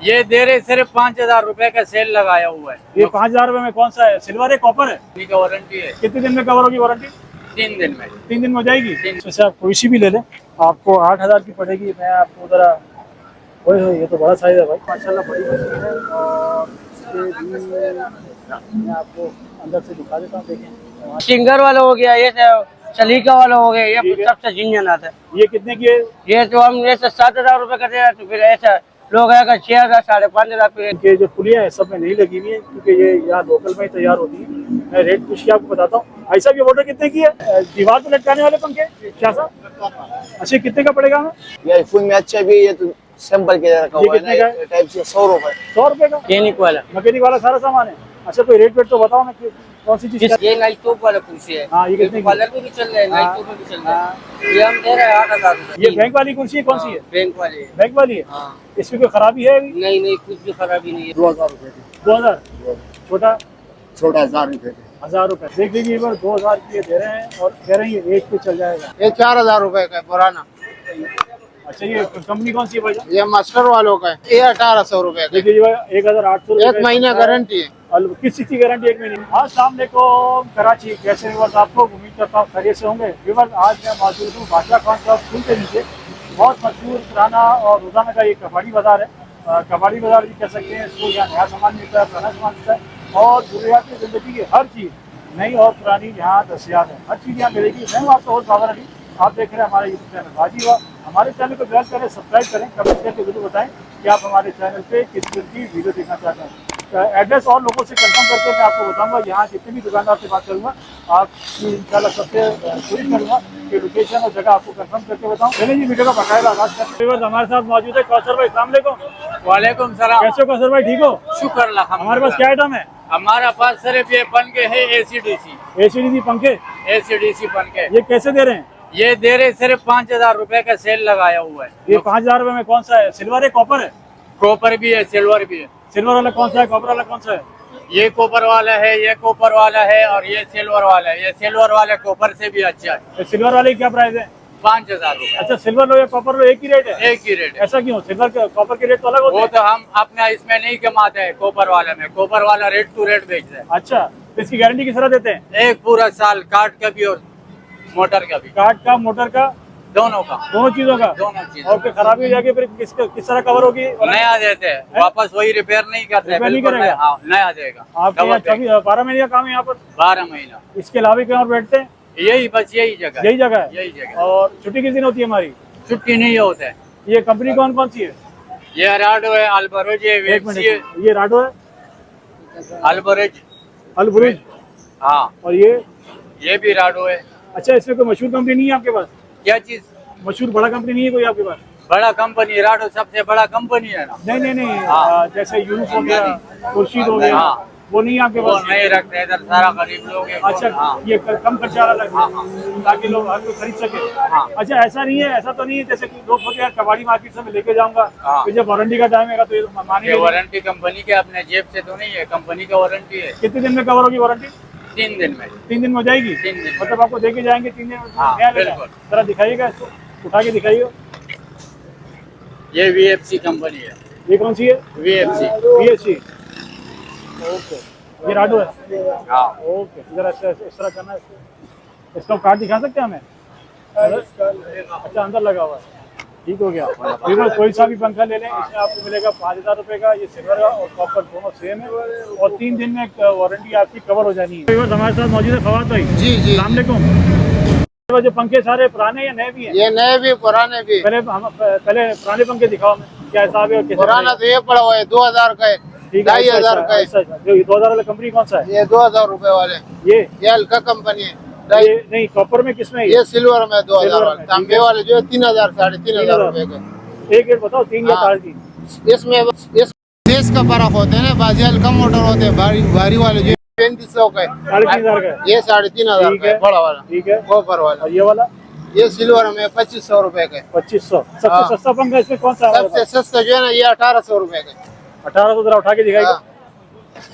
ये दे रहे सिर्फ 5,000 रुपए का सेल लगाया हुआ है। ये 5,000 रुपए में कौन सा है, सिल्वर है कॉपर है? की वारंटी है, कितने दिन में कवर होगी वारंटी? 3 दिन में। 3 दिन में हो जाएगी। जैसे आप कोई सी भी ले लें आपको 8,000 की पड़ेगी। मैं आपको जरा ये तो बड़ा साइज है भाई, माशाल्लाह बड़ी मशीन है। और इसके भी मैं आपको अंदर से दिखा देता हूँ, देखें। सिंगर वाला हो गया, ये सलीका वाला हो गया, ये सबसे झिंझन आता है। ये कितने की है? ये तो हम जैसे 7,000 रुपए का दे रहे हैं, तो फिर ऐसा लोग आएगा 6,000 5,500 पे। इनके जो पुलियाँ हैं सब में नहीं लगी हुई है, क्योंकि ये यहाँ लोकल में ही तैयार होती है। मैं रेट पूछ के आपको बताता हूँ। भाई साहब ये मोटर कितने की है? दीवार पे लटकाने वाले पंखे क्या साहब? अच्छा कितने का पड़ेगा हमें? ये फुल में अच्छा भी, ये तो सैंपल के रखा हुआ है ना, ये टाइप से 100 रुपए। 100 रुपए का मैकेनिक वाला सारा सामान है। अच्छा कोई रेट वेट तो बताओ ना, कौन सी चीज? ये नाइट टॉप वाला कुर्सी है। हाँ ये कितने की? कलर भी चल रहा है, नाइट टॉप में भी चल रहा है। ये हम दे रहे हैं 8,000 रुपए। ये बैंक वाली कुर्सी है, कौन सी है? बैंक वाली है। बैंक वाली है। हाँ। इसमें कोई खराबी है अभी? नहीं, कुछ भी खराबी नहीं है। 2,000 रुपए 2000 छोटा 1,000 रुपए 1,000 रुपए। देख लीजिए एक बार 2,000 की ये दे रहे हैं और कह रहे हैं ये एक पे चल जाएगा। ये 4,000 रुपए का है पुराना। अच्छा ये कंपनी कौन सी है भाई? ये मास्टर वालों का है, ये 1,800 रुपए का। देखिए 1,800 एक महीना गारंटी है। किस चीज की गारंटी? 1 महीने। अस्सलाम वालेकुम कराची, कैसे व्यूअर्स आपको उम्मीद करता हूँ खैरियत से होंगे। व्यूअर्स आज मैं मौजूद हूँ बादशाह खान साहब पुल के नीचे। बहुत मशहूर पुराना और रोजाना का ये कबाड़ी बाजार है। कबाड़ी बाजार भी कह सकते हैं इसको। यहाँ नया सामान मिलता है, पुराना सामान मिलता है और जरूरियात जिंदगी की हर चीज़ नई और पुरानी यहाँ दस्तियाब है। हर चीज़ यहाँ मिलेगी। मैं हूँ आपका होस्ट बाबर अली। आप देख रहे हैं हमारा यूट्यूब चैनल बाजी हुआ। हमारे चैनल को लाइक करें, सब्सक्राइब करें, कमेंट करके जरूर बताएं कि आप हमारे चैनल पे किस तरह की वीडियो देखना चाहते हैं। एड्रेस और लोगों से कंफर्म करके मैं आपको बताऊंगा। यहाँ जितने भी दुकानदार से बात करूंगा आपकी इंशाल्लाह सबसे कोशिश करूंगा कि लोकेशन और जगह आपको कंफर्म करके बताऊँ। चलिए जी वीडियो का बाकायदा आगाज करते हैं। हमारे साथ मौजूद है कौसर भाई। अस्सलाम वालेकुम। वालेकुम सलाम। कैसे हो कौसर भाई, ठीक हो? शुक्र अल्लाह। हमारे पास क्या आइटम है? हमारे पास सिर्फ ये पंखे है, ACDC ACDC पंखे। ACDC पंखे। ये कैसे दे रहे हैं? ये दे रहे सिर्फ 5,000 रुपए का सेल लगाया हुआ है। ये 5,000 रुपए में कौन सा है, सिल्वर है कॉपर है? कॉपर भी है, सिल्वर भी है। सिल्वर वाला कौन सा है, कॉपर वाला कौन सा है? ये कॉपर वाला है, ये कॉपर वाला है और ये सिल्वर वाला है। ये सिल्वर वाला कॉपर से भी अच्छा है। सिल्वर वाले की क्या प्राइस है? 5,000 रुपए। अच्छा सिल्वर लो या कॉपर लो एक ही रेट है? एक ही रेट है। ऐसा क्यों? सिल्वर कॉपर के रेट तो अलग होते वो हैं। तो हम अपना इसमें नहीं कमाते हैं, कॉपर वाले में। कॉपर वाला रेट टू रेट बेचते हैं। अच्छा तो इसकी गारंटी किस तरह देते हैं? एक पूरा साल, काट का भी और मोटर का भी। कार्ड का, मोटर का, दोनों का, दोनों चीजों का। दोनों चीज। और फिर खराबी हो जाएगी फिर किस तरह कवर होगी? नया देते हैं वापस, वही रिपेयर नहीं करते। रिपेयर नहीं बिल्कुल करेगा? नया, हाँ, नया देगा। आपके यहाँ 12 महीने का काम है यहाँ पर? 12 महीना। इसके अलावा कहीं और बैठते हैं? यही बस यही जगह, यही जगह है। यही जगह। और छुट्टी किस दिन होती है हमारी? छुट्टी नहीं होता है। ये कंपनी कौन कौन सी है? ये राडो है, अल्बरोज है, एक वेक्सी है। मिनट, ये राडो है, अल्बरोज, अलबुरुज, हाँ। और ये भी राडो है। अच्छा इसमें कोई मशहूर कंपनी नहीं है आपके पास? क्या चीज? मशहूर बड़ा कंपनी नहीं है कोई आपके पास? बड़ा कंपनी राडो सबसे बड़ा कंपनी है ना। नहीं हाँ। जैसे यूनुस हो गया, खुर्शीद हो गया, हाँ। वो नहीं है आपके वो पास? नहीं रखते इधर, सारा गरीब लोग हैं। अच्छा हाँ। ये कम खर्चा वाला लगता हाँ, है ताकि लोग हर कोई खरीद सके। हाँ। अच्छा ऐसा नहीं है, ऐसा तो नहीं है जैसे कि लोग सोचते हैं कबाड़ी मार्केट से मैं लेके जाऊंगा हाँ। फिर जब वारंटी का टाइम आएगा तो ये मानेंगे ये नहीं। वारंटी कंपनी के, अपने जेब से तो नहीं है, कंपनी का वारंटी है। कितने दिन में कवर होगी वारंटी? 3 दिन में। 3 दिन में हो जाएगी? 3 दिन में। मतलब आपको देके जाएंगे 3 दिन में? हाँ, नया लेना है। बिल्कुल। जरा दिखाइएगा इसको, उठा के दिखाइए। ये VFC कंपनी है। ये कौन सी है? VFC। BSC। ओके ये राडो है। हाँ। ओके जरा इस तरह करना है इसको। इसका कार्ड दिखा सकते हैं हमें? अच्छा अंदर लगा हुआ है, ठीक हो गया। फिर कोई सा भी पंखा ले लें, इसमें आपको मिलेगा 5,000 रुपए का। ये सिल्वर का और कॉपर दोनों सेम है और 3 दिन में वारंटी आपकी कवर हो जानी है। हमारे साथ मौजूद है फवाद भाई। जी जी। अस्सलाम वालेकुम। जो पंखे सारे पुराने या नए भी हैं? ये नए भी पुराने भी। पहले पुराने पंखे दिखाओ हमें, क्या हिसाब है? पुराना तो ये पड़ा हुआ है 2,000 का है, 2,500 का है। जो 2,000 वाला कंपनी कौन सा है? ये 2,000 रुपए वाले, ये हल्का कंपनी है। ये नहीं कॉपर में किसमें है? ये सिल्वर में 2,000 सिल्वर वाले, में, तांबे वाले जो 3,000 3,500 रुपए के। एक रेट बताओ, 3 या 4 की। इसमें इस फेस का फर्क होता है ना, बाजी हल्का मोटर होते हैं, भारी वाले जो 3,500 का है, 3,500 का है। ये 3,500 ठीक का है है, बड़ा वाला, ठीक है। कॉपर वाला। और ये वाला? ये सिल्वर में 2,500 रुपए का है। 2,500। सबसे हाँ। सस्ता पंखा इसमें कौन सा है? सबसे सस्ता जो है ना ये 1,800 रुपए का है। 1800 जरा उठा के दिखाइए। हाँ।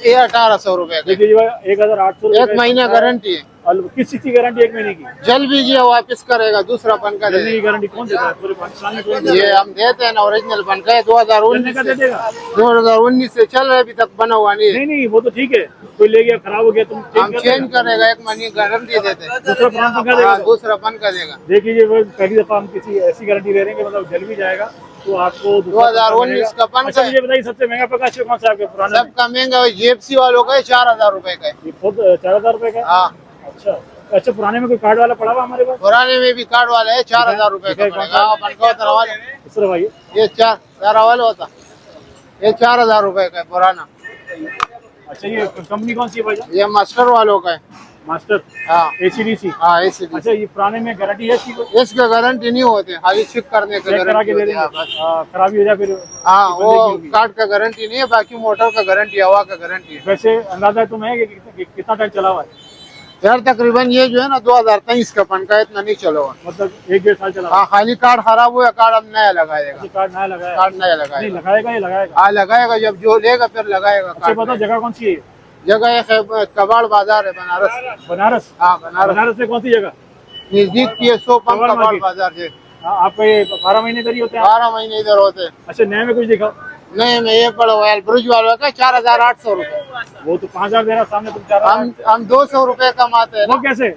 ये 1800 रुपए का। देखिए 1800 एक महीना गारंटी है। और किस चीज की गारंटी 1 महीने की? जल भी वापस करेगा, दूसरा पंखा जलने की देगा। गारंटी कौन देता है पूरे पाकिस्तान में? कौन देता ये हम देते हैं ना, ओरिजिनल पंखा है। जलने का दे 2019 देगा? 2019 से चल रहा है, अभी तक बना हुआ नहीं है। नहीं नहीं, वो तो ठीक है, कोई ले गया खराब हो गया तुम हम चेंज करेगा, 1 महीने गारंटी देते हैं। दूसरा पुराना पंखा देगा? दूसरा पंखा देगा। देख लीजिए, वो पहली दफा हम किसी ऐसी गारंटी ले रहे हैं कि मतलब जल भी जाएगा तो आपको 2019 का पंखा। अच्छा मुझे बताइए, सबसे महंगा पंखा कौन सा है आपके पुराना? सबका महंगा जीएफसी वालों का है, 4000 रुपए का है। ये खुद 4000 रुपए का? हाँ, अच्छा अच्छा, पुराने में कोई कार्ड वाला पड़ा हुआ हमारे पास? पुराने में भी कार्ड वाला है, 4000 रुपए का पड़ेगा। हाँ, पंखा होता वाला इस तरह भाई, ये 4 वाला होता, ये 4000 रुपए का है पुराना। अच्छा ये कंपनी कौन सी है भाई? ये मास्टर वालों का है। मास्टर? हाँ ACDC? हाँ, ACDC। अच्छा, ये पुराने में गारंटी है इसकी? कोई इसका गारंटी नहीं होते, खाली चेक करने का चेक करा गारंटी के दे होती है। हाँ, देंगे? बस। खराबी हो जाए फिर? हाँ, बदले की वो होगी। कार्ड का गारंटी नहीं है, बाकी मोटर का गारंटी, हवा का गारंटी है। वैसे अंदाजा तुम्हें है कि कितना टाइम चला हुआ है? यार तकरीबन ये जो है ना 2023 का पंखा है, इतना नहीं चला हुआ। मतलब 1-1.5 साल चला हुआ हाँ, खाली कार्ड खराब हुआ, कार्ड अब नया लगाएगा। है? कार्ड नया लगाया? कार्ड नया नहीं लगाएगा। लगाएगा, ये लगाएगा। हाँ, लगाएगा, जब जो लेगा फिर लगाएगा अच्छा कार्ड बताओ, नया। जगह कौन सी है? जगह है कबाड़ बाजार है, बनारस। बनारस? हाँ, बनारस बनारस में कौन सी जगह? नजदीक की है, 100 पंप कबाड़ कबाड़ मार्केट। बाजार से। हाँ, आपका ये 12 महीने तक ही होते हैं? 12 महीने इधर होते हैं। अच्छा, नए में कुछ दिखाओ। नहीं, मैं ये पड़ा हुआ है ब्रिज वालों का 4800 रुपए। वो तो 5000 दे रहा, सामने तुम 4000। हम 200 रुपए कमाते हैं वो ना। कैसे?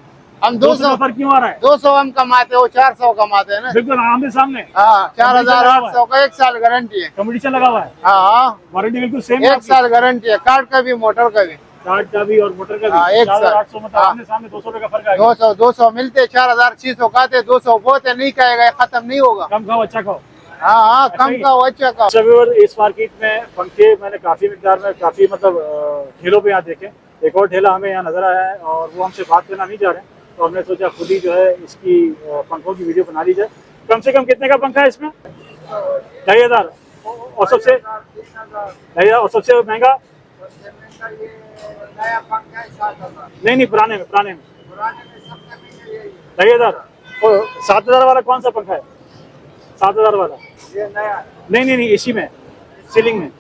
हम 200 200 का फर्क क्यों आ रहा है? 200 हम कमाते हैं, वो 400 कमाते हैं ना। बिल्कुल आमने सामने हाँ, 4800 का 1 साल गारंटी है। कंपटीशन लगा हुआ है, हाँ, वारंटी बिल्कुल सेम 1 साल गारंटी है, कार्ड का भी मोटर का भी। कार्ड का भी और मोटर का हाँ, भी। एक साल। 4800 मतलब हाँ। आमने सामने 200 रुपए का फर्क आएगा। 200 मिलते, 4600 खाते, 200 बोते, नहीं कहेगा, खत्म नहीं होगा। कम खाओ अच्छा खाओ। हाँ हाँ, अच्छा कम ही। का अच्छा का। अच्छा व्यूअर, इस मार्केट में पंखे मैंने काफी मिकदार में, काफी मतलब ठेलों पे यहाँ देखे। एक और ठेला हमें यहाँ नजर आया है और वो हमसे बात करना नहीं चाह रहे हैं, तो हमने सोचा खुद ही जो है इसकी पंखों की वीडियो बना ली जाए। कम से कम कितने का पंखा है इसमें? 2500। और सबसे 2500, और सबसे महंगा? नहीं नहीं, पुराने में 2500। और 7000 वाला कौन सा पंखा है? 7000 वाला? नहीं नहीं नहीं, इसी में सीलिंग में।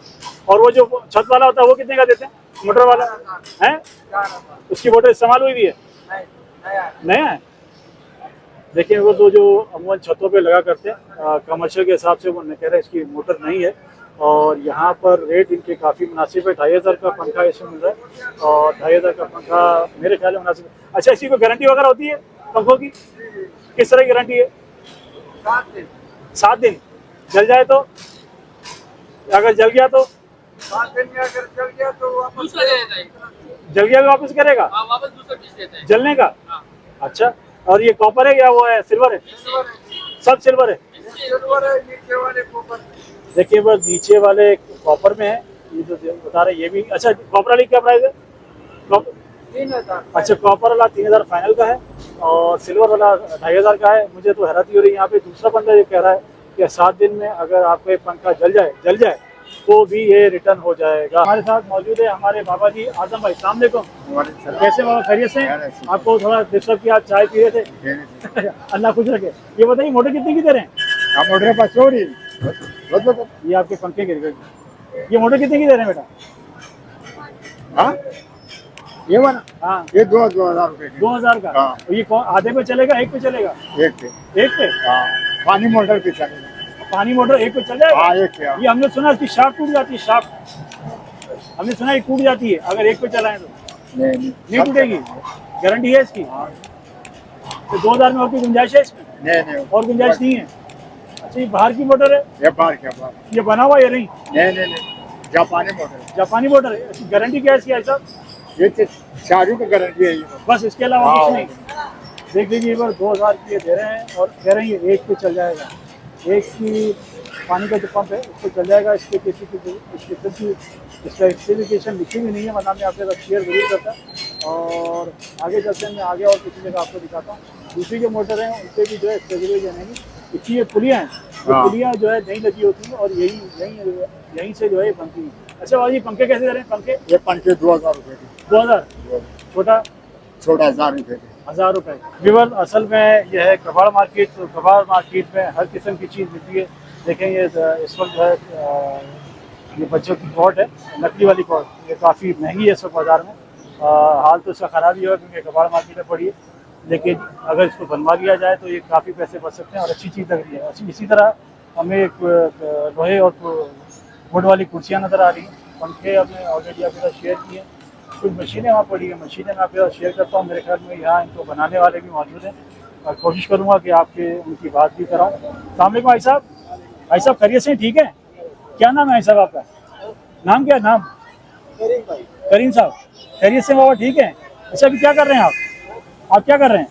और वो जो छत वाला होता है वो कितने का देते हैं? मोटर वाला है? उसकी मोटर इस्तेमाल हुई भी है? नया है? देखिए, वो जो अमूमन छतों पे लगा करते हैं कमर्शियल के हिसाब से, वो कह रहे हैं इसकी मोटर नहीं है। और यहाँ पर रेट इनके काफ़ी मुनासिब है। 2500 का पंखा इसमें मिल रहा है और 2500 का पंखा मेरे ख्याल में मुनासिब है। अच्छा, इसी को गारंटी वगैरह होती है पंखों की? किस तरह की गारंटी है? 7 दिन। जल जाए तो? अगर जल गया तो? 7 दिन में अगर चल गया तो वापस जल गया भी वापस करेगा? वापस दूसरा पीस देते हैं। जलने का? अच्छा, और ये कॉपर है या वो है सिल्वर है? सब सिल्वर है। सिल्वर है, नीचे वाले कॉपर। देखिए, बस नीचे वाले कॉपर में है, ये जो बता रहे हैं ये भी। अच्छा, कॉपर वाली क्या प्राइस है? 3000। अच्छा, कॉपर वाला 3000 फाइनल का है और सिल्वर वाला 2500 का है। मुझे तो हैरानी हो रही है, यहाँ पे दूसरा बंदा ये कह रहा है कि 7 दिन में अगर आपका ये पंखा जल जाए तो भी ये रिटर्न हो जाएगा। हमारे साथ मौजूद है हमारे बाबा जी आजम भाई। अस्सलाम वालेकुम। कैसे बाबा, खैरियत से? आपको थोड़ा डिस्टर्ब किया, चाय पी रहे थे? अल्लाह खुश रखे। ये बताइए, मोटर कितने की दे रहे हैं? ये आपके पंखे गिर गए। ये मोटर कितने की दे रहे हैं बेटा? ये वाला, हाँ, ये 2000 रुपए की। 2000 का। हाँ। ये आधे पे चलेगा, एक पे चलेगा? एक पे। एक पे? पानी मोटर पे चलेगा। पानी मोटर एक पे चल जाएगा? हाँ, एक पे। ये हमने सुना इसकी शाफ्ट टूट जाती है, शाफ्ट हमने सुना ये टूट जाती है अगर एक पे चलाएं तो। नहीं टूटेगी? गारंटी है इसकी? तो 2000 में और कोई गुंजाइश है इसमें? नहीं और गुंजाइश नहीं है? अच्छा, ये बाहर की मोटर है? ये बार क्या बार? ये बना हुआ या नहीं? नहीं, जापानी मोटर है। जापानी मोटर है। इसकी गारंटी क्या है इसकी ऐसा? ये चारू का गारंटी है ये। बस इसके अलावा हाँ। कुछ नहीं? देख लीजिए, ये 2000 की ये दे रहे हैं और कह रहे हैं ये एक पे चल जाएगा। एक की पानी का जो पंप है उसको चल जाएगा। इसके किसी की स्पेसिफिकेशन लिखी भी नहीं है, वरना मैं आपके साथ शेयर जरूर करता। और आगे चलते हैं, मैं आगे और किसी जगह आपको दिखाता हूँ। दूसरी जो मोटर हैं उनसे भी जो है स्पेसिफिकेशन नहीं। इसकी ये पुलियाँ हैं, ये पुलियाँ जो है नहीं लगी होती हैं और यहीं से जो है बनती हैं। अच्छा भाई, पंखे कैसे दे रहे हैं? पंखे ये पंखे 2000 रुपए की। 2000? छोटा 1000 रुपए की। 1000 रुपए। व्यूअर, असल में यह है कबाड़ मार्केट। तो कबाड़ मार्केट में हर किस्म की चीज़ मिलती है। देखें, ये इस वक्त जो है ये बच्चों की कॉट है, लकड़ी वाली कॉट, ये काफ़ी महंगी है इस वक्त बाज़ार में। हाल तो इसका ख़राब ही हुआ क्योंकि कबाड़ मार्केट में पड़ी है, लेकिन अगर इसको बनवा लिया जाए तो ये काफ़ी पैसे बच सकते हैं और अच्छी चीज़ लग रही है। इसी तरह हमें एक लोहे और वुड वाली कुर्सियाँ नज़र आ रही हैं, पंखे हमने ऑलरेडी आपके साथ शेयर किए हैं, कुछ मशीनें वहाँ पड़ी हैं, मशीनें मैं आपके साथ शेयर करता हूँ। मेरे ख्याल में यहाँ इनको बनाने वाले भी मौजूद हैं और कोशिश करूँगा कि आपके उनकी बात भी कराऊँ। अस्सलाम वालेकुम भाई साहब। भाई साहब खैरियत से ठीक है? क्या नाम है भाई साहब आपका? नाम क्या है? नाम करीम साहब। खैरियत से बाबा ठीक है? अच्छा अभी क्या कर रहे हैं आप क्या कर रहे हैं?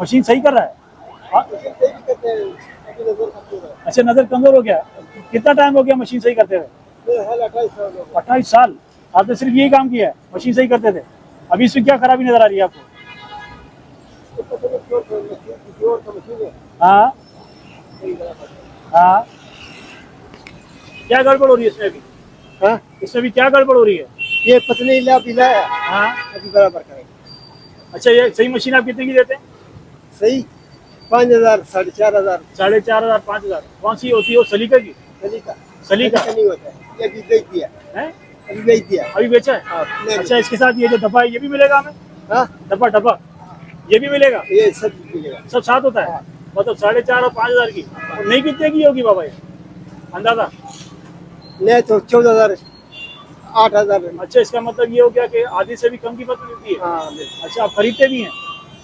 मशीन सही कर रहा है? हाँ? अच्छा नज़र कमज़ोर हो गया। कितना टाइम हो गया मशीन सही करते हुए? 28 साल। आपने सिर्फ यही काम किया है, मशीन सही करते थे? अभी इसमें क्या खराबी नज़र आ रही है आपको? हाँ हाँ, क्या गड़बड़ हो रही है इसमें अभी? हाँ? इसमें भी क्या गड़बड़ हो रही है? ये पतली ला पिला है, हाँ अभी बराबर करेंगे। अच्छा ये सही मशीन आप कितने की देते हैं? सही 5,000 4,500 4,500 5,000। कौन सी होती है वो? सलीका की? सलीका सलीका नहीं होता है, ये अभी बेच दिया है? अभी बेच दिया। अभी बेचा है? हाँ, नहीं अच्छा इसके साथ ये जो डब्बा है ये भी मिलेगा हमें? हाँ डब्बा डब्बा ये भी मिलेगा? ये सब मिलेगा। सब साथ होता है? मतलब 4,500 और 5,000 की। और नहीं कितने की होगी बाबा ये अंदाजा? नहीं तो 14,000 8,000। अच्छा इसका मतलब ये हो गया कि आधी से भी कम कीमत में मिलती है? हाँ अच्छा आप खरीदते भी हैं?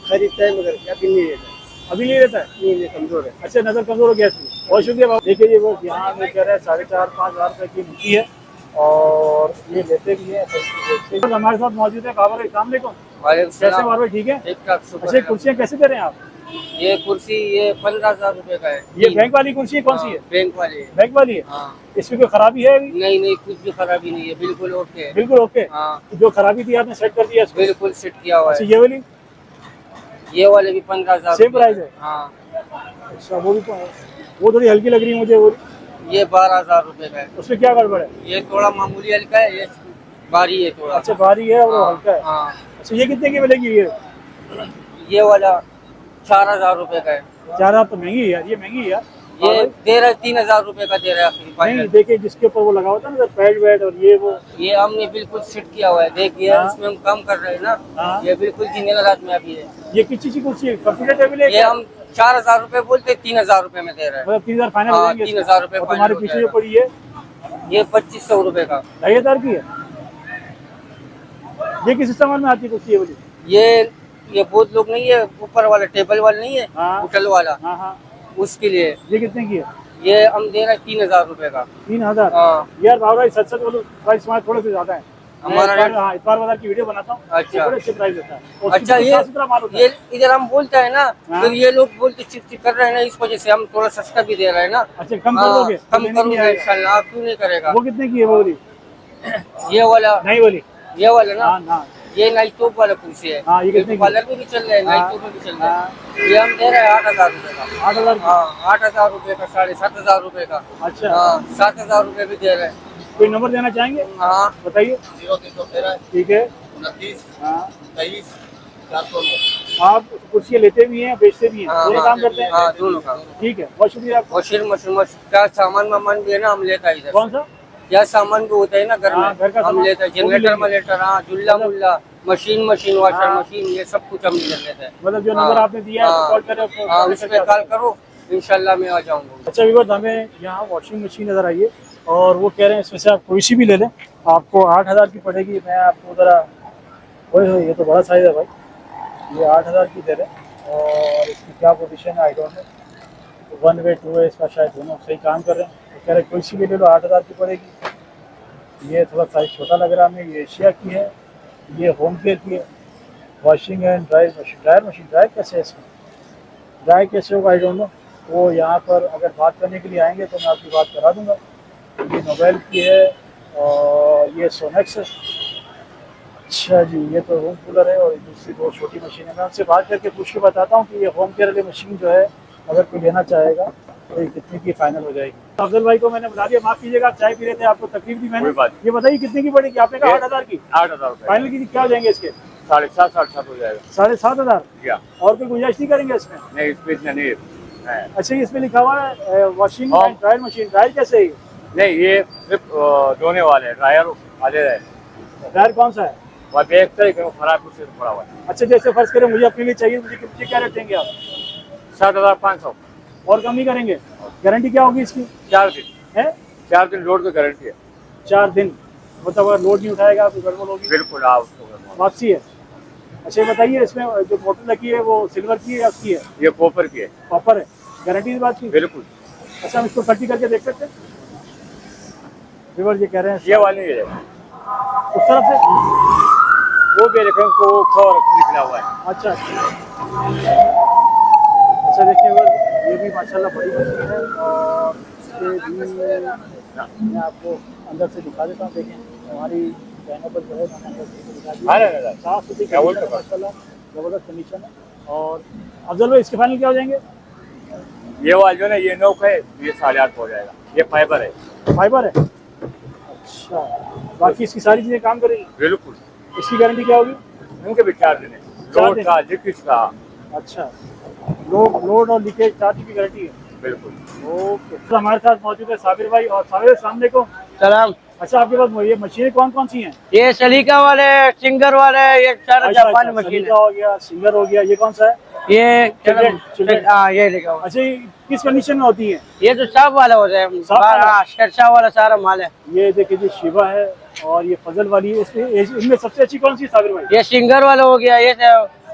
खरीदता है मगर अभी नहीं रहता, अभी नहीं रहता है? नहीं कमजोर है। अच्छा नज़र कमजोर हो गया इसलिए। बहुत शुक्रिया बाबा। देखिए ये वो यहाँ में कह रहे हैं 4,500-5,000 रुपये की मिलती है और ये लेते भी हैं। तो हमारे साथ मौजूद है बाबर। अस्सलाम वालेकुम। कैसे बाबर ठीक है? ठीक ठाक अच्छा ये कुर्सियाँ कैसे दे रहे हैं आप? ये कुर्सी ये 15,000 रुपए का है। ये बैंक वाली कुर्सी कौन सी है? बैंक वाली है। बैंक वाली है? हाँ। इसमें कोई खराबी है अभी? नहीं कुछ भी खराबी नहीं है, बिल्कुल ओके है। बिल्कुल ओके। हाँ जो खराबी थी आपने सेट कर दिया इसको? बिल्कुल सेट किया हुआ अच्छा है। ये वाली? ये वाले भी 15,000 सेम प्राइस है? हाँ अच्छा वो थोड़ी हल्की लग रही है मुझे। वो ये 12,000 रुपए का है। उसमें क्या गड़बड़ है? ये थोड़ा मामूली हल्का है, ये भारी है थोड़ा। अच्छा भारी है और वो हाँ, हल्का है। हाँ। अच्छा ये कितने की मिलेगी? ये वाला 4,000 रुपए का है। 4,000 तो महंगी है यार, ये महंगी है यार। ये दे रहा है 3,000 रुपए का दे रहा है नहीं फाइनल। देखिए जिसके ऊपर वो लगा होता है ना पैड वैड और ये वो। ये हमने बिल्कुल सेट किया हुआ है, देखिए हाँ। इसमें हम काम कर रहे हैं ना। हाँ। ये बिल्कुल जिंगल हालात में अभी है। ये किस चीज की कुर्सी है? कंप्यूटर टेबल है ये हम 4,000 रुपए बोलते 3,000 रुपए में दे रहे हैं। मतलब 3,000 फाइनल हो हाँ, जाएंगे? 3,000 रुपए और फाइनल तुम्हारे हो पीछे जाएगा। जो पड़ी है ये 2,500 रुपए का 2,500 की है? ये किस इस्तेमाल में आती है कुर्सी है बोली? ये बहुत लोग नहीं है, ऊपर वाला टेबल वाला नहीं है, हाँ। होटल वाला, हाँ हाँ। उसके लिए। ये कितने की है? ये हम दे रहे हैं 3,000 रुपए का। 3,000? हाँ। यार बाबा सच सच बोलो प्राइस हमारे थोड़े से ज्यादा है। हमारा मैं हाँ इतवार बाजार की वीडियो बनाता हूँ। अच्छा। बड़े अच्छे प्राइस देता है। और अच्छा उसकी साफ सुथरा माल होता है। ये इधर हम बोलते हैं ना, हाँ। तो ये लोग बोलते चिक कर रहे हैं ना, इस वजह से हम थोड़ा सस्ता भी दे रहे हैं ना। अच्छा कम कर हाँ, दोगे? कम लेने नहीं करूंगा आएगा। इंशाल्लाह। आप क्यों नहीं करेगा? वो कितने की है वो बोली? ये वाला नहीं बोली? ये वाला ना, हाँ हाँ ये नाइट टॉप वाला कुर्सी है। हाँ, ये कितने की? पार्लर में भी चल रहे हैं, हाँ। नाइट टॉप में भी चल रहे हैं। ये हम दे रहे हैं 8,000 रुपए का। 8,000 की? हाँ 8,000 रुपए का, 7,500 रुपए का। अच्छा हाँ 7,000 रुपए भी दे रहे हैं। कोई नंबर देना चाहेंगे? हाँ बताइए। 0313 ठीक है 29 हाँ। 23 409। आप कुर्सियाँ लेते भी हैं बेचते भी हैं, हाँ, दोनों हाँ, काम करते हैं? हाँ दोनों का। ठीक है बहुत शुक्रिया आपका। वॉशिंग मशीन क्या सामान वामान भी है ना, हम लेता है इधर। कौन सा? या सामान भी होता है ना घर में, हाँ, घर का हम सामान, लेते हैं। वो भी जनरेटर लेंगे। मलेटर, हाँ जुल्ला मुल्ला, मशीन वाशर हाँ। मशीन, ये सब कुछ हम ले लेते हैं। मतलब जो हाँ, नंबर आपने दिया है हाँ, कॉल करें। हाँ उस पर कॉल करो, इंशाल्लाह मैं आ जाऊंगा। अच्छा विवर्स हमें यहाँ वॉशिंग मशीन नज़र आई है और वो कह रहे हैं इसमें से आप कोई सी भी ले लें, आपको 8,000 की पड़ेगी। मैं आपको ज़रा वही ये तो बड़ा साइज़ है भाई, ये 8,000 की दे रहे हैं। और इसकी क्या पोजीशन है आई डोंट नो, 1 वे 2 वे इसका शायद दोनों सही काम कर रहे हैं। तो कह रहे कोई सी भी ले लो 8,000 की पड़ेगी। ये थोड़ा साइज छोटा लग रहा है हमें। ये एशिया की है, ये होम केयर की है। Washing and dryer machine dryer कैसे है इसमें? ड्राई कैसे होगा आई डोंट नो। वो यहाँ पर अगर बात करने के लिए आएंगे तो मैं आपकी बात करा दूंगा। ये नोबेल की है और ये सोनेक्स है। अच्छा जी ये तो होम कूलर है और दूसरी दो छोटी मशीन है। मैं उनसे बात करके पूछ के बताता हूँ कि ये होम केयर वाली मशीन जो है अगर कोई लेना चाहेगा तो ये कितने की फाइनल हो जाएगी। अफजल भाई को मैंने बता दिया, माफ़ कीजिएगा आप चाय पी रहे थे, आपको तकलीफ दी मैंने। ये बताइए कितने की पड़ेगी? आपने कहा 8,000 की। 8,000 फाइनल की क्या हो जाएंगे इसके? 7,500 7,700 हो जाएगा। 7,500 क्या? और कोई गुंजाइश नहीं करेंगे इसमें? नहीं इसमें इतना नहीं है। अच्छा इसमें लिखा हुआ है वॉशिंग हाँ। And dryer machine. ड्रायर कैसे है? नहीं, ये सिर्फ धोने वाले टायर वाले है। टायर कौन सा है? वह बैग तरीके में खराब कुछ पड़ा हुआ है। अच्छा, जैसे फर्ज करें मुझे अपने लिए चाहिए, मुझे कितने क्या रेट देंगे आप? 7,500। और कम नहीं करेंगे? गारंटी क्या होगी इसकी? 4 दिन है 4 दिन लोड की गारंटी है। 4 दिन, मतलब अगर लोड नहीं उठाएगा तो गड़बड़ होगी, बिल्कुल आप उसको वापसी है। अच्छा, ये बताइए इसमें जो मोटर लगी है वो सिल्वर की है या उसकी है? ये कॉपर की है। कॉपर है, गारंटी इस बात की? बिल्कुल। अच्छा, हम इसको पलटी करके देख सकते हैं? व्यूअर ये कह रहे हैं ये वाली है, उस तरफ से। वो भी रकम को कवर निकला हुआ है। अच्छा अच्छा, देखिए व्यूअर ये भी माशाल्लाह बड़ी मछली है और इसके भी मैं आपको अंदर से दिखा देता हूँ। देखें हमारी बहनों पर जो है मैंने अंदर से दिखा दिया। साफ सुथरी माशाल्लाह ज़बरदस्त कंडीशन है। और अफजल भाई इसके फाइनल क्या हो जाएंगे? ये वाला जो है ये नोक है, ये 8.5 हो जाएगा। ये फाइबर है। फाइबर है, अच्छा। बाकी इसकी सारी चीज़ें काम करेगी? बिल्कुल। इसकी गारंटी क्या होगी? उनके भी 4 दिन है, 4 लोड दिन? का लीकेज का। अच्छा, लोड और लीकेज चार्ज की गारंटी है? बिल्कुल। ओके। तो हमारे साथ मौजूद है साबिर भाई। और साबिर, अस्सलाम वालेकुम। सलाम। अच्छा, आपके पास ये मशीनें कौन कौन सी हैं? ये सलीका वाले, सिंगर वाले, ये सारा अच्छा, जापानी मशीन सलीका हो गया, सिंगर हो गया, ये कौन सा है? है। ये चिल्ड्रेन। हाँ, ये लिखा हुआ। अच्छा, ये किस कंडीशन में होती है? ये तो सब वाला होता है, सब वाला? हाँ, शेरशाह वाला सारा माल है। ये देखिए जी, शिवा है और ये फजल वाली है। इनमें सबसे अच्छी कौन सी है साबिर भाई? ये सिंगर वाला हो गया, ये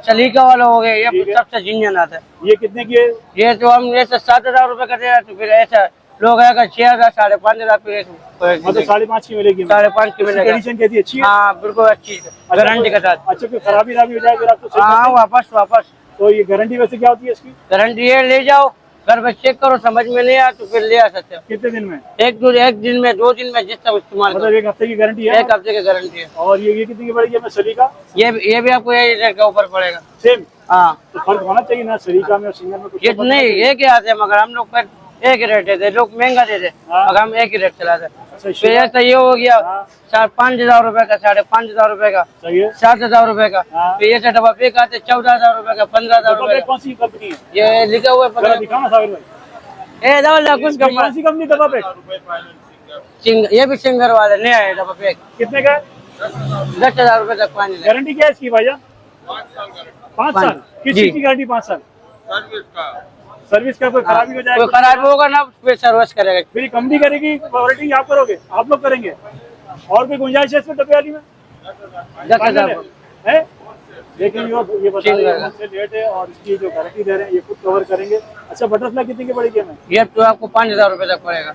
सलीका वाला हो गया, ये ठीक है। सबसे जिंजन आता है। ये कितने की है? ये तो हम ऐसे 7,000 रुपए का दे रहे, तो फिर ऐसा लोग आएगा 6,000 5,500 मतलब 5.5 की मिलेगी? 5.5 की मिलेगा। कंडीशन कैसी अच्छी है? हाँ, बिल्कुल अच्छी गारंटी के साथ। अच्छा, कोई खराबी ना भी हो जाए फिर आप तो सही हाँ, करते हैं। वापस। तो ये गारंटी वैसे क्या होती है इसकी? गारंटी ये ले जाओ, घर पे चेक करो, समझ में नहीं आया तो फिर ले आ सकते हो। कितने दिन में? एक दिन में, 2 दिन में, जिस तक इस्तेमाल मतलब करो। 1 हफ्ते की गारंटी है? 1 हफ्ते की गारंटी है। और ये कितनी की पड़ेगी हमें सलीका? ये भी आपको यही रेट का ऊपर पड़ेगा। सेम? हाँ, तो फर्क होना चाहिए ना सलीका में और सिंगर में? कुछ ये तो फर्क नहीं, होना चाहिए। एक ही आते हैं, मगर हम लोग पर एक ही रेट देते, लोग महंगा देते, हाँ। मगर हम एक ही रेट चलाते। अच्छा, फिर ऐसा ये हो गया हाँ। 5,000 रुपए का, 5,500 रुपए का, सही है। 7,000 रुपए का। हाँ। फिर ऐसे डब्बा पैक आते 14,000 रुपए का, 15,000 डब्बा रुपए पैक का। कौन सी कंपनी है? ये लिखा हुआ जरा है, दिखाओ ना साबिर भाई, कुछ ये कौन सी कंपनी डब्बा पैक? ये भी सिंगर वाले नहीं आए डब्बा पैक। कितने का है? 10,000 रुपए तक पानी लगा। गारंटी क्या है इसकी भाईजान? 5 साल? किस जी। चीज की गारंटी 5 साल? सर्विस का कोई खराबी हो जाए? कोई खराबी होगा ना, फिर सर्विस करेगा। फिर ये कंपनी करेगी, वारंटी आप करोगे? आप लोग करेंगे? और कोई गुंजाइश है इसमें डब्बे वाली में? 10,000 है? लेकिन ये बता रहे हैं ठीक मुझसे लेट है और इसकी जो गारंटी दे रहे हैं ये खुद कवर करेंगे। अच्छा, बटरफ्लाई कितने की पड़ेगी हमें? ये तो आपको 5,000 रुपए तक पड़ेगा।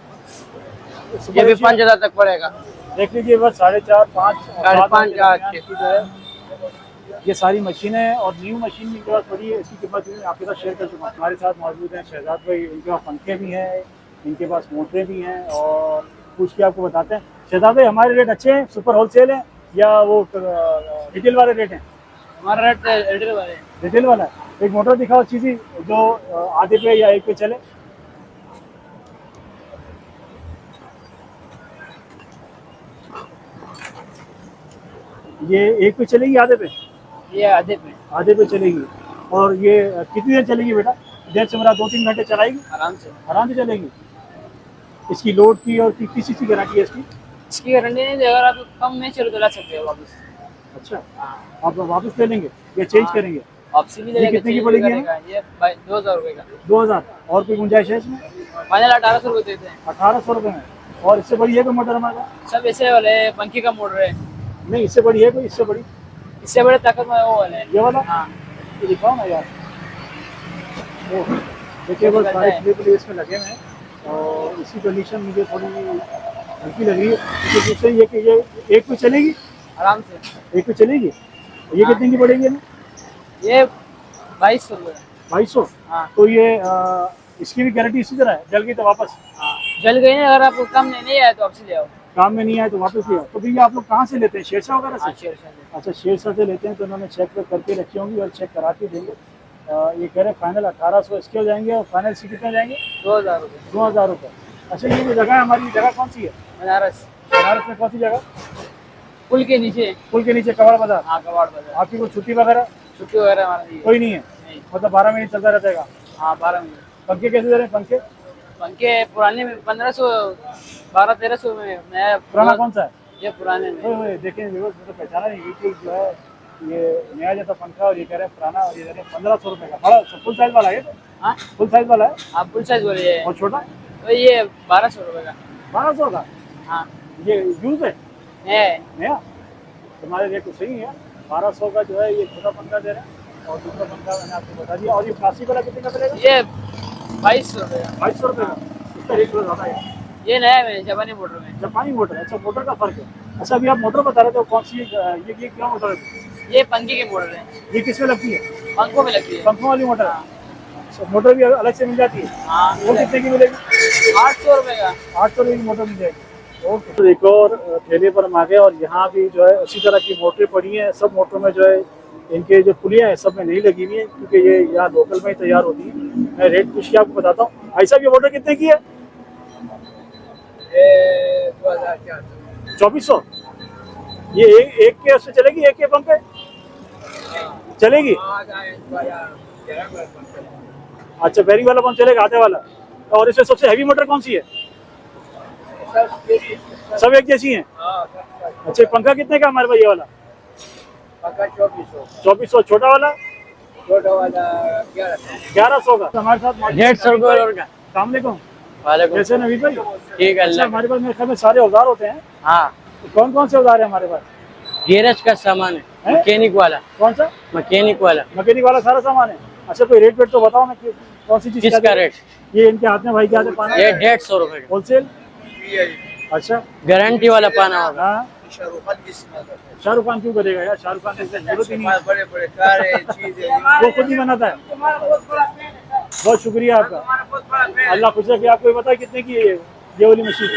ये भी 5,000 तक पड़ेगा। देख लीजिए बस 4.5 5 5.5 की जो है ये सारी मशीनें और न्यू मशीन भी इनके पास पड़ी है। इसकी कीमत भी मैं आपके साथ शेयर कर चुका हूँ। हमारे साथ मौजूद हैं शहजाद भाई, इनके पास पंखे भी हैं, इनके पास मोटरें भी हैं और पूछ के आपको बताते हैं। शहजाद भाई, हमारे रेट अच्छे हैं, सुपर होलसेल है या वो रिटेल वाले रेट हैं? हमारा रेट रिटेल वाले रिटेल वाला है। एक मोटर दिखाओ अच्छी सी जो आधे पे या 1 पे चले। ये 1 पे चलेगी आधे पे? ये आधे पे आधे पे चलेगी। और ये कितनी देर चलेगी बेटा? देर से मेरा 2-3 घंटे चलाएगी? आराम से चलेगी। इसकी लोड की और किस चीज़ की गारंटी है इसकी? इसकी गारंटी नहीं, अगर आप कम में चलो तो ला सकते हो वापस। अच्छा, आप वापस ले लेंगे या चेंज करेंगे? वापसी भी ये कितने की पड़ेगी? ये 2,000 रुपए का। 2000। और कोई गुंजाइश है इसमें? फाइनल 1,800 रुपए देते हैं। 1800 रुपये में। और इससे बड़ी है कोई मोटर हमारे पास? सब ऐसे वाले पंखी का मोटर है। नहीं, इससे बड़ी है कोई? इससे बड़ी इससे बड़े ताकत में वो वाले हैं। ये वाला? हाँ, ये दिखाओ ना यार। ओह, देखिए बस सारे क्लिप इसमें लगे हुए हैं और इसी कंडीशन मुझे थोड़ी हल्की लग रही है। क्योंकि दूसरे ये कि ये 1 पे चलेगी? आराम से 1 पे चलेगी। ये कितने की पड़ेगी हमें? ये 2,200 रुपए। 2,200? हाँ। तो ये इसकी भी गारंटी इसी तरह है, जल गई तो वापस? जल गई ना, अगर आपको कम नहीं आया तो आपसे ले आओ। काम में नहीं आए तो वापस लिया। तो भैया आप लोग कहाँ से लेते हैं, शेरशाह वगैरह से? शेरशाह। अच्छा, शेरशाह से लेते हैं तो उन्होंने चेक करके रखी होंगी और चेक करा के देंगे। ये कह रहे फाइनल 1800 इसके हो जाएंगे और फाइनल सी कितने जाएंगे? 2,000 रुपए। 2,000 रुपये। अच्छा, ये जो जगह है हमारी, जगह कौन सी है? बनारस बनारस में कौन सी जगह? पुल के नीचे। पुल के नीचे कबाड़ बाजार। हाँ, कबाड़ बाजार। आपकी कोई छुट्टी वगैरह? छुट्टी वगैरह हमारा नहीं है। कोई नहीं है? नहीं। मतलब 12 महीने चलता रहता है? हाँ, 12 महीने। पंखे कैसे दे रहे हैं पंखे? पंखे पुराने में 1500 1200-1300 में, नया पुराना कौन सा है? ये पुराने में। ओए देखें व्यूअर्स, मुझे पहचाना नहीं, बिल्कुल जो है ये नया जैसा पंखा, और ये कह रहे हैं पुराना, और ये कह रहे हैं 1500 रुपए का। बड़ा फुल साइज वाला है ये तो? हाँ फुल साइज वाला है। आप फुल साइज बोलिए, और छोटा तो ये 1200 रुपए का। 1200 का? हाँ ये यूज है है। नया? तुम्हारे रेट तो सही है। 1200 का जो है ये छोटा पंखा दे रहे हैं, और दूसरा पंखा मैंने आपको बता दिया। और ये प्लास्टिक वाला कितने का पड़ेगा? ये 2200 रुपए का। 2200 रुपए का। इसका रेट थोड़ा ज़्यादा है। ये नया है जापानी मोटर में। जापानी मोटर है। अच्छा, मोटर का फर्क है। अच्छा, अभी आप मोटर बता रहे थे, कौन सी ये क्या मोटर है? ये पंखे की मोटर है, ये किस में लगती है? पंखों में लगती है। पंखों वाली मोटर है। अच्छा, मोटर भी अलग से मिल जाती है? हाँ वो कितने की मिलेगी? 800 रुपए का। 800 रुपये की मोटर मिल जाएगी। ओके, तो एक और ठेले पर हम आ गए, और यहाँ भी जो है उसी तरह की मोटरें पड़ी हैं। सब मोटरों में जो है इनके जो पुलियाँ हैं सब में नहीं लगी हुई हैं, क्योंकि ये यहाँ लोकल में ही तैयार होती है। मैं रेट पूछ के आपको बताता हूँ। भाई साहब, ये मोटर कितने की है? 2400। ये एक के उससे चलेगी, एक के पंप पे चलेगी? अच्छा, बैरिंग वाला पंप चलेगा, आधे वाला। और इसमें सबसे हैवी मोटर कौन सी है? सब एक जैसी हैं? अच्छा, पंखा कितने का हमारे भाई ये वाला? 2400। छोटा वाला? 1100 का। हमारे साथ 150 रुपए और का। सामने वालेकुम। कैसे नवीद भाई? ठीक है। अच्छा, हमारे पास मेरे ख्याल में सारे औजार होते हैं। हाँ, तो कौन कौन से औजार है हमारे पास? गैरेज का सामान है, मैकेनिक वाला। कौन सा? मैकेनिक वाला। मैकेनिक वाला सारा सामान है। अच्छा, कोई रेट वेट तो बताओ ना कि कौन सी चीज किसका रेट? ये इनके हाथ में भाई क्या है? पाना? ये 150 रुपए का होलसेल। अच्छा, गारंटी वाला पाना होगा। हाँ, शाहरुख खान क्यों करेगा यार? शाहरुख खान की जरूरत ही नहीं है। बड़े बड़े कारें चीजें वो खुद ही बनाता है। बहुत शुक्रिया आपका, अल्लाह खुश रखे। आपको ये बताया कितने की है ये वाली मशीन?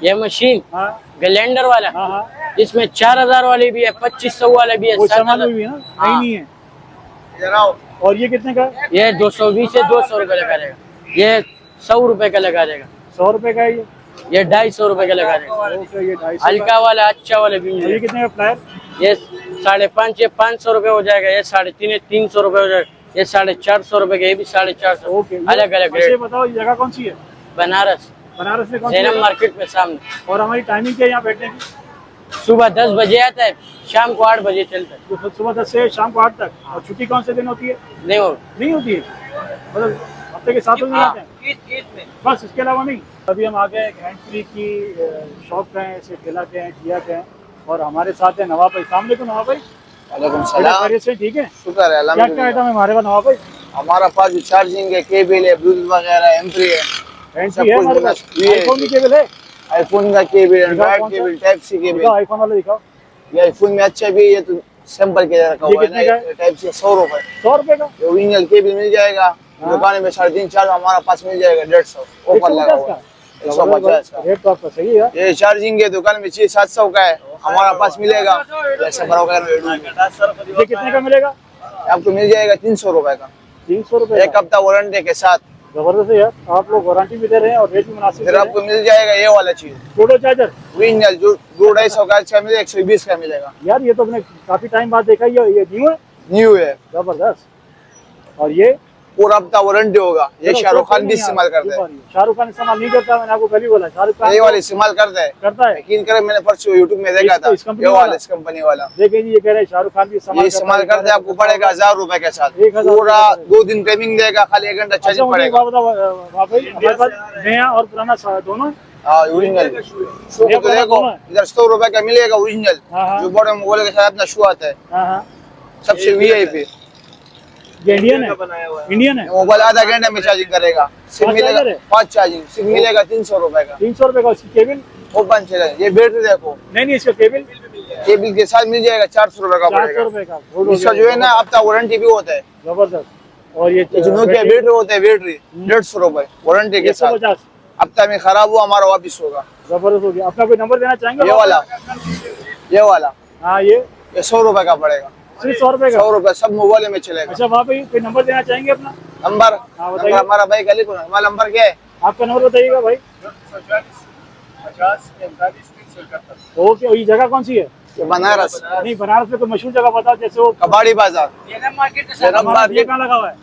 ये मशीन हाँ ग्लेंडर वाला, हाँ हाँ, इसमें 4000 वाली भी है, 2500 वाला भी है, वो सामान 7000। में भी है ना? हाँ। नहीं है। और ये कितने का? ये 220 से 200 रुपए लगा देगा। ये 100 रुपए का लगा देगा। 100 रुपए का है ये? ये 250 रुपए का लगा देगा। ओके, ये 250 हल्का वाला अच्छा वाला भी ये मिलेगा। कितने का फ्लायर? ये 550 ये 500 रुपए हो जाएगा। ये 350 300 रुपए हो जाएगा। ये 450 रुपए का, ये भी 450। ओके, अलग अलग अच्छा, ये रेट। बताओ ये जगह कौन सी है? बनारस बनारस में कौन सी जैनब जगह? मार्केट में सामने। और हमारी टाइमिंग क्या है यहाँ बैठने की? सुबह 10 बजे आता है, शाम को 8 बजे चलता है। तो सुबह 10 से शाम को 8 तक। और छुट्टी कौन से दिन होती है? नहीं हो नहीं होती है, मतलब हफ्ते के 7 दिन हाँ। आते हैं बस, इसके अलावा नहीं। अभी हम आ गए हैंड फ्री की शॉप पे हैं, इसे ठेला के हैं, किया के हैं, और हमारे साथ है नवाब भाई। सामने को नवाब भाई, वालेकुम बड़ा सलाम। खैरियत से? ठीक है। शुक्र है क्या क्या अल्हम्दुलिल्लाह। आइटम है हमारे पास नवाब भाई? हमारा पास जो चार्जिंग है, केबल है, ब्लूटूथ वगैरह, एम्प्री है, हैंड सब फ्री है कुछ हमारे पास। ये- आईफोन की केबल है? आईफोन का केबल, दिखाओ एंड्रॉइड कौन सा? केबल, टाइप सी दिखाओ केबल। आईफोन वाला दिखाओ। ये आईफोन में अच्छा भी है, ये तो सैंपल के रखा ये हुआ है कितने का है? ना, टाइप सी 100 रुपए। 100 रुपए का? ओरिजिनल केबल मिल जाएगा हाँ। दुकान में 350, हमारा पास मिल जाएगा 150। ऑफर लगा 150 हुआ का? है 150 का। रेट तो आपका सही है। ये चार्जिंग है, दुकान में 600-700 का है, हमारा पास मिलेगा ऐसे बराबर ये कितने का मिलेगा? आपको मिल जाएगा 300 रुपए का, 300 रुपए एक का? हफ्ता वारंटी के साथ। जबरदस्त है यार, आप लोग वारंटी भी दे रहे हैं और रेट भी मुनासिब दे फिर रहे आपको मिल जाएगा ये वाला चीज, हैं। टोटो चार्जर ओरिजिनल जो 250 का अच्छा मिलेगा, 120 का मिलेगा, यार, ये तो अपने काफी टाइम बाद देखा, ये न्यू है, न्यू है, जबरदस्त। और ये पूरा हफ्ता वारंटी होगा। ये शाहरुख खान भी इस्तेमाल करता है, शाहरुख खान इस्तेमाल नहीं करता, मैंने आपको कल ही बोला। शाहरुख खान ये वाला इस्तेमाल करता है, करता है। यकीन करें मैंने परसों यूट्यूब में देखा था, इस कंपनी ये वाला? वाला इस कंपनी वाला देखें जी, ये कह रहे हैं शाहरुख खान भी ये इस्तेमाल करते हैं, आपको पड़ेगा 1000 रुपए के साथ, 1000 पूरा 2 दिन टाइमिंग देगा, खाली 1 घंटा अच्छा, चार्जिंग मुझे पड़ेगा। हमारे पास नया और पुराना दोनों हाँ ओरिजिनल शू को तो देखो, इधर 100 रुपए का मिलेगा ओरिजिनल, हाँ। जो बड़े मोबाइल के साथ अपना शू आता है, हाँ हाँ, सबसे वीआईपी। ये इंडियन है? इंडियन है? मोबाइल आधा घंटे में चार्जिंग करेगा, सिम 5 मिलेगा चार्जर है? 5 चार्जिंग, सिम मिलेगा 300 रुपए का, 300 रुपए का। उसकी केबल? ओपन चलेगा। ये बैटरी देखो, नहीं, इसका केबल केबल के साथ मिल जाएगा 400 रुपए का 400 पड़ेगा। रुपए का। इसका जो है ना हफ्ता वारंटी भी होता है, जबरदस्त। और ये जो नोकिया बैटरी होता है, बैटरी 150 रुपए वारंटी के साथ, 150। हफ्ता में खराब हुआ हमारा वापिस होगा। जबरदस्त हो गया। अपना कोई नंबर देना चाहेंगे? ये वाला हाँ, ये 100 रुपए का पड़ेगा, सिर्फ 100 रुपए का? 100 रुपए सब मोबाइल में चलेगा। अच्छा, वहाँ पे कोई नंबर देना चाहेंगे अपना? नंबर हाँ, बताइए। नंबर हमारा भाई का लिखो ना, हमारा नंबर क्या है? आपका नंबर बताइएगा भाई। 50 ओके, और ये जगह कौन सी है? ये बनारस नहीं, बनारस में कोई मशहूर जगह बताओ, जैसे वो कबाड़ी बाजार, जैनब मार्केट जैनब ये मार्केट, कहाँ लगा हुआ है?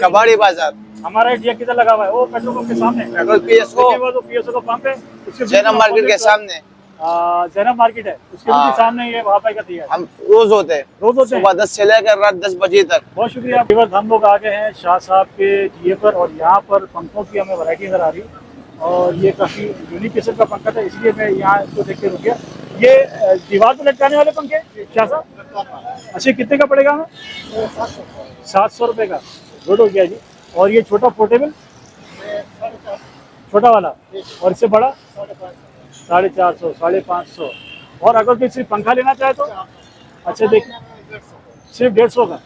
कबाड़ी बाजार। हमारा एक किधर लगा हुआ है, वो पेट्रोल पंप के सामने। पेट्रोल PSO वो तो PSO का पंप है, उसके जैनब मार्केट के सामने। जैनब मार्केट है, उसके हाँ। बिल्कुल सामने ये वहाँ पे का दिया है। हम रोज होते हैं, रोज होते हैं। सुबह 10 से लेकर रात 10 बजे तक। बहुत शुक्रिया। व्यूअर्स, हम लोग आ गए हैं शाह साहब के जीए पर और यहाँ पर पंखों की हमें वैरायटी नजर आ रही है और ये काफ़ी यूनिक किस्म का पंखा था, इसलिए मैं यहाँ इसको देख के रुक गया। ये दीवार पर लटकाने वाले पंखे शाह साहब, अच्छा कितने का पड़ेगा हमें? 700 रुपये का। गुड हो गया जी। और ये छोटा पोर्टेबल, छोटा वाला, और इससे बड़ा 450, 550। और अगर कोई सिर्फ पंखा लेना चाहे तो अच्छा देखिए, सिर्फ 150 का।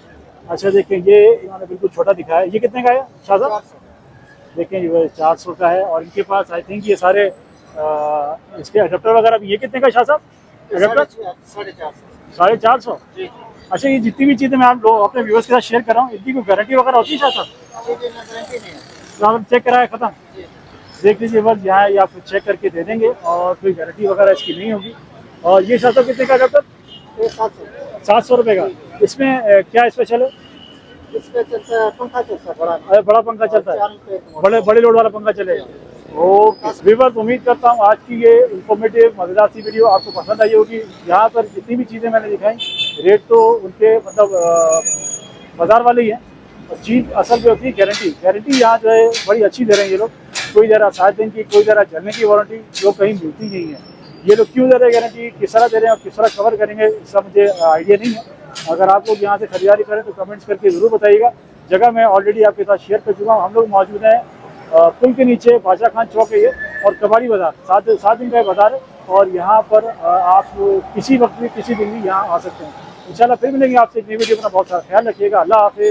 अच्छा देखिए, ये इन्होंने बिल्कुल छोटा दिखाया है। ये कितने का है शाह साहब? देखें ये 400 का है। और इनके पास आई थिंक ये सारे इसके अडेप्टर वगैरह भी। ये कितने का शाह साहब अडेप्टर? 450। अच्छा, ये जितनी भी चीज़ें मैं आप लोग अपने व्यूअर्स के साथ शेयर कर रहा हूँ, इनकी कोई गारंटी वगैरह होती है शाह साहब? तो आप चेक कराया ख़त्म। देख लीजिए बस, यहाँ ये आपको चेक करके दे देंगे और कोई गारंटी वगैरह इसकी नहीं होगी। और ये शाह साहब कितने का अडेप्टर? 700 रुपये का। इसमें क्या स्पेशल है? इसमें चलता है पंखा, चलता है बड़ा। अरे बड़ा पंखा चलता है, बड़े लोड वाला पंखा चलेगा। ओके व्यूअर्स, उम्मीद करता हूँ आज की ये इंफॉर्मेटिव मज़ेदार सी वीडियो आपको पसंद आई होगी। यहाँ पर जितनी भी चीज़ें मैंने दिखाई, रेट तो उनके मतलब बाज़ार वाले ही हैं। और चीज़ असल में होती है गारंटी यहाँ जो है बड़ी अच्छी दे रहे हैं ये लोग। कोई ज़रा 7 दिन की, कोई ज़रा चलने की वारंटी जो कहीं मिलती नहीं है। ये लोग क्यों दे रहे हैं गारंटी, किस तरह दे रहे हैं और किस तरह कवर करेंगे, इसका मुझे आइडिया नहीं है। अगर आप लोग यहाँ से खरीदारी करें तो कमेंट्स करके ज़रूर बताइएगा। जगह मैं ऑलरेडी आपके साथ शेयर कर चुका हूँ। हम लोग मौजूद हैं पुल के नीचे, बादशाह खान चौक है ये, और कबाड़ी बाज़ार 7 दिन का बाज़ार है। और यहाँ पर आप किसी वक्त भी किसी दिन भी यहाँ आ सकते हैं। इंशाल्लाह फिर मिलेंगे आपसे एक नई वीडियो। अपना बहुत सारा ख्याल रखिएगा। अल्लाह हाफ़िज़।